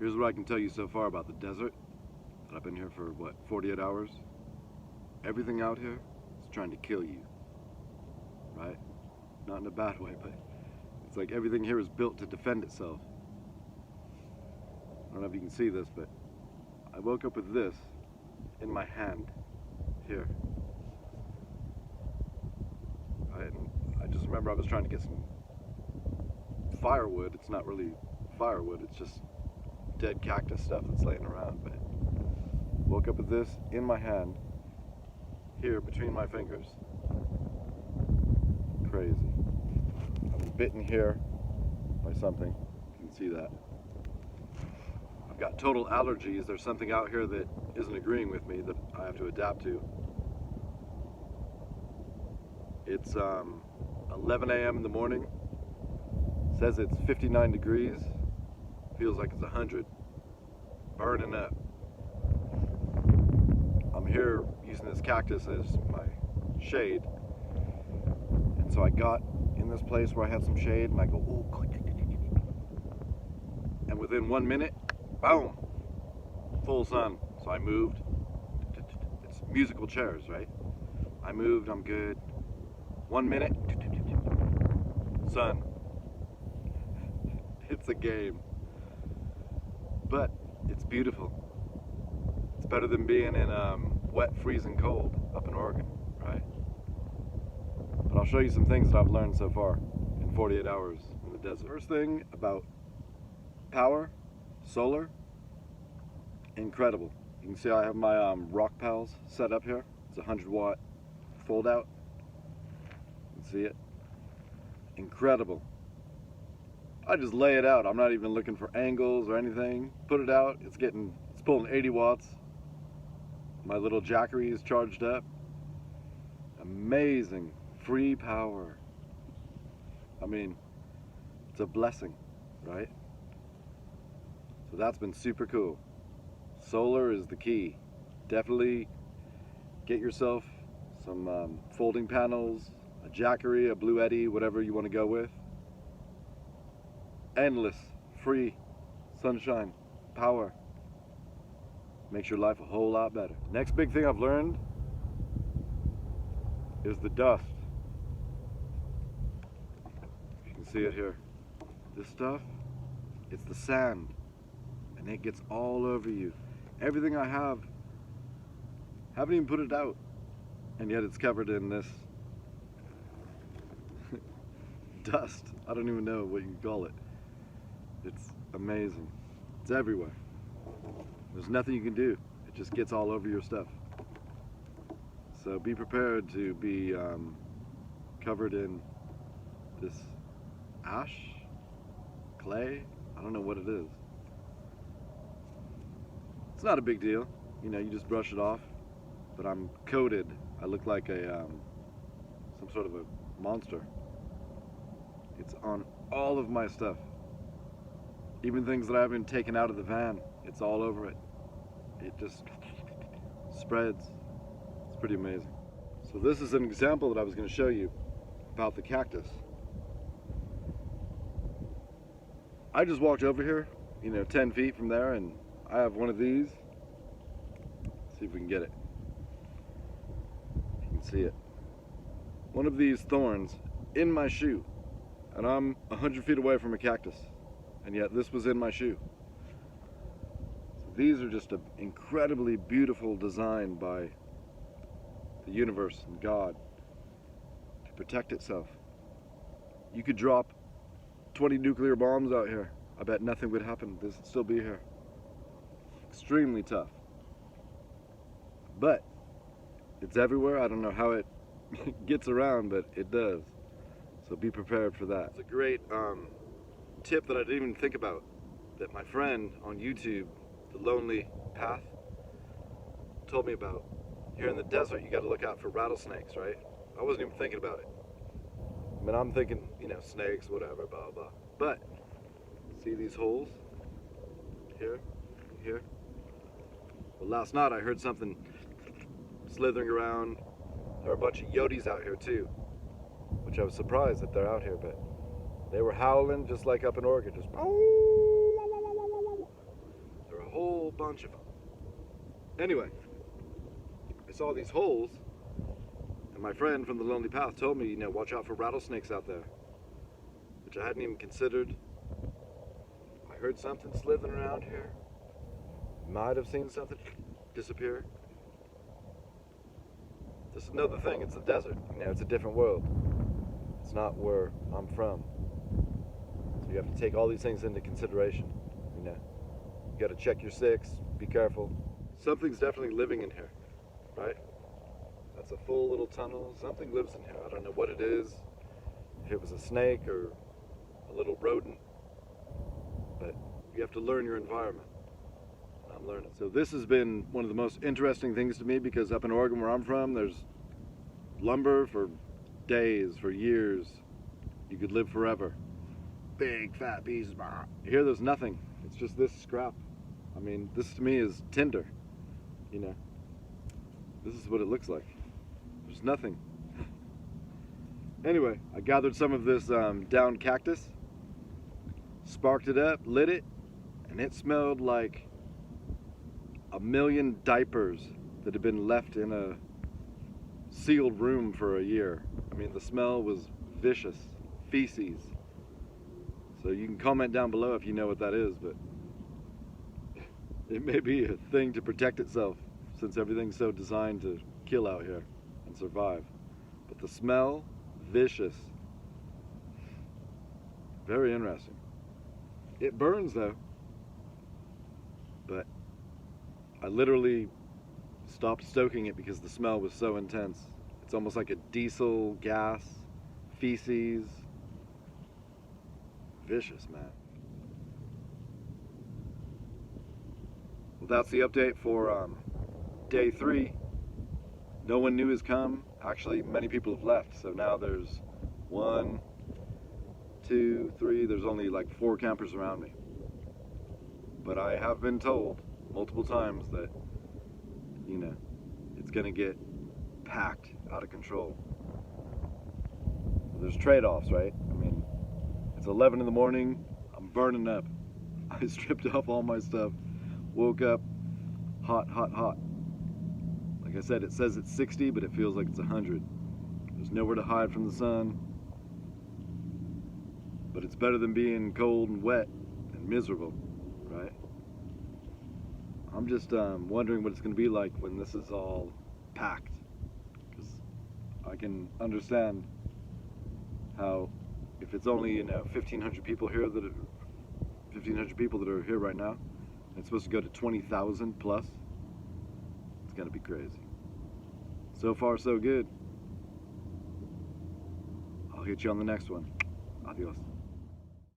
Here's what I can tell you so far about the desert. I've been here for, what, 48 hours? Everything out here is trying to kill you, right? Not in a bad way, but it's like everything here is built to defend itself. I don't know if you can see this, but I woke up with this in my hand, here. I just remember I was trying to get some firewood. It's not really firewood, it's just dead cactus stuff that's laying around, but woke up with this in my hand, here between my fingers. Crazy. I've been bitten here by something. You can see that. I've got total allergies. There's something out here that isn't agreeing with me that I have to adapt to. It's 11 a.m. in the morning. Says it's 59 degrees. Feels like it's 100. Burning up. I'm here using this cactus as my shade. And so I got in this place where I had some shade and I go, oh, and within 1 minute, boom, full sun. So I moved. It's musical chairs, right? I moved, I'm good. 1 minute, sun. It's a game. But it's beautiful. It's better than being in wet, freezing cold up in Oregon, right? But I'll show you some things that I've learned so far in 48 hours in the desert. First thing about power, solar, incredible. You can see I have my Rock Pals set up here. It's a 100-watt fold out. You can see it. Incredible. I just lay it out. I'm not even looking for angles or anything. Put it out. It's pulling 80 watts. My little Jackery is charged up. Amazing. Free power. I mean, it's a blessing, right? So that's been super cool. Solar is the key. Definitely get yourself some folding panels, a Jackery, a Blue Eddy, whatever you want to go with. Endless, free, sunshine, power. Makes your life a whole lot better. Next big thing I've learned is the dust. You can see it here. This stuff, it's the sand, and it gets all over you. Everything I have, haven't even put it out, and yet it's covered in this dust. I don't even know what you can call it. It's amazing. It's everywhere. There's nothing you can do. It just gets all over your stuff. So be prepared to be covered in this ash, clay. I don't know what it is. It's not a big deal. You know, you just brush it off. But I'm coated. I look like a some sort of a monster. It's on all of my stuff. Even things that I haven't taken out of the van, it's all over it. It just spreads. It's pretty amazing. So this is an example that I was going to show you about the cactus. I just walked over here, 10 feet from there, and I have one of these. Let's see if we can get it. You can see it. One of these thorns in my shoe, and I'm 100 feet away from a cactus. And yet this was in my shoe. So these are just an incredibly beautiful design by the universe and God to protect itself. You could drop 20 nuclear bombs out here. I bet nothing would happen. This would still be here. Extremely tough. But it's everywhere. I don't know how it gets around, but it does. So be prepared for that. It's a great tip that I didn't even think about, that my friend on YouTube, The Lonely Path, told me about. Here in the desert, you got to look out for rattlesnakes, right? I wasn't even thinking about it. I mean, I'm thinking, snakes, whatever, blah, blah. But, see these holes? Here, here. Well, last night I heard something slithering around. There are a bunch of Yotes out here too, which I was surprised that they're out here, but they were howling just like up in Oregon, just whole bunch of them. Anyway, I saw these holes, and my friend from the Lonely Path told me, you know, watch out for rattlesnakes out there, which I hadn't even considered. I heard something slithering around here. Might have seen something disappear. This is another thing, it's the desert. You know, it's a different world. It's not where I'm from. So you have to take all these things into consideration, you know. You gotta check your six, be careful. Something's definitely living in here, right? That's a full little tunnel. Something lives in here. I don't know what it is. If it was a snake or a little rodent. But you have to learn your environment. I'm learning. So this has been one of the most interesting things to me, because up in Oregon where I'm from, there's lumber for days, for years. You could live forever. Big fat pieces. Here there's nothing. It's just this scrap. I mean, this to me is tinder, you know. This is what it looks like. There's nothing. Anyway, I gathered some of this down cactus, sparked it up, lit it, and it smelled like a million diapers that had been left in a sealed room for a year. I mean, the smell was vicious. Feces. So you can comment down below if you know what that is, but it may be a thing to protect itself, since everything's so designed to kill out here and survive. But the smell, vicious. Very interesting. It burns though. But I literally stopped stoking it because the smell was so intense. It's almost like a diesel gas, feces. Vicious, man. Well, that's the update for day 3. No one new has come. Actually, many people have left. So now there's 1, 2, 3. There's only like 4 campers around me. But I have been told multiple times that, you know, it's gonna get packed out of control. So there's trade-offs, right? I mean, it's 11 in the morning, I'm burning up. I stripped off all my stuff, woke up hot, hot, hot. Like I said, it says it's 60, but it feels like it's 100. There's nowhere to hide from the sun. But it's better than being cold and wet and miserable, right? I'm just wondering what it's going to be like when this is all packed. Because I can understand how, if it's only, you know, 1,500 people here that are, 1,500 people that are here right now, and it's supposed to go to 20,000 plus, it's going to be crazy. So far, so good. I'll hit you on the next one. Adios.